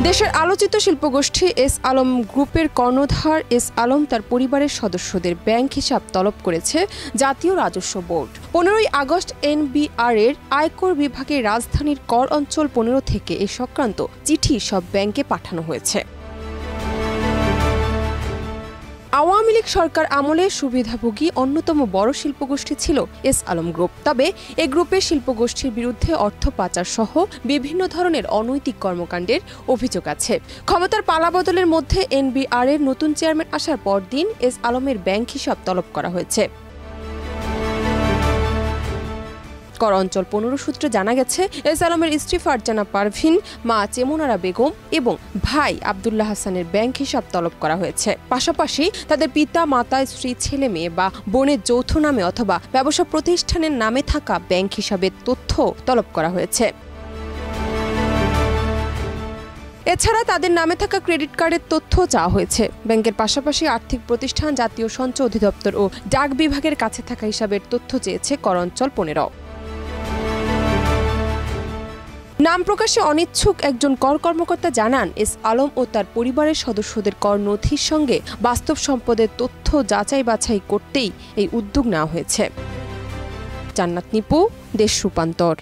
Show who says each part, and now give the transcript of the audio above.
Speaker 1: দেশের আলোচিত শিল্পগোষ্ঠী এস আলম গ্রুপের কর্ণধার এস আলম তার পরিবারের সদস্যদের ব্যাংক হিসাব তলব করেছে জাতীয় রাজস্ব বোর্ড। 15 আগস্ট এনবিআর এর আয়কর বিভাগের রাজধানীর কর অঞ্চল 15 থেকে এ সংক্রান্ত চিঠি সব ব্যাংকে পাঠানো হয়েছে। আওয়ামী লীগ সরকার আমলে সুবিধাভোগী অন্যতম বড় শিল্পগোষ্ঠী ছিল এস আলম গ্রুপ। তবে এ গ্রুপের শিল্পগোষ্ঠীর বিরুদ্ধে অর্থ পাচার সহ বিভিন্ন ধরনের অনৈতিক কর্মকাণ্ডের অভিযোগ আছে। ক্ষমতার পালাবদলের মধ্যে এনবিআর এর নতুন চেয়ারম্যান আসার পরদিন এস আলমের ব্যাংক হিসাব তলব করা হয়েছে। কর অঞ্চল 15 সূত্রে জানা গেছে, এস আলমের স্ত্রী ফারজানা পারভিন, মা চেমুনারা বেগম এবং ভাই আব্দুল্লাহ হাসানের ব্যাংক হিসাব তলব করা হয়েছে। পাশাপাশি তাদের পিতা, মাতা, স্ত্রী, ছেলে মেয়ে বা বোনের যৌথ নামে অথবা ব্যবসা প্রতিষ্ঠানের নামে থাকা ব্যাংক হিসাবের তথ্য তলব করা হয়েছে। এছাড়া তাদের নামে থাকা ক্রেডিট কার্ডের তথ্য চাওয়া হয়েছে। ব্যাংকের পাশাপাশি আর্থিক প্রতিষ্ঠান, জাতীয় সঞ্চয় অধিদপ্তর ও ডাক বিভাগের কাছে থাকা হিসাবের তথ্য চেয়েছে কর অঞ্চল 15। নাম প্রকাশে অনিচ্ছুক একজন কর কর্মকর্তা জানান, এস আলম ও তার পরিবারের সদস্যদের কর নথির সঙ্গে বাস্তব সম্পদের তথ্য যাচাই বাছাই করতেই এই উদ্যোগ নেওয়া হয়েছে। জান্নাত নিপু, দেশ রূপান্তর।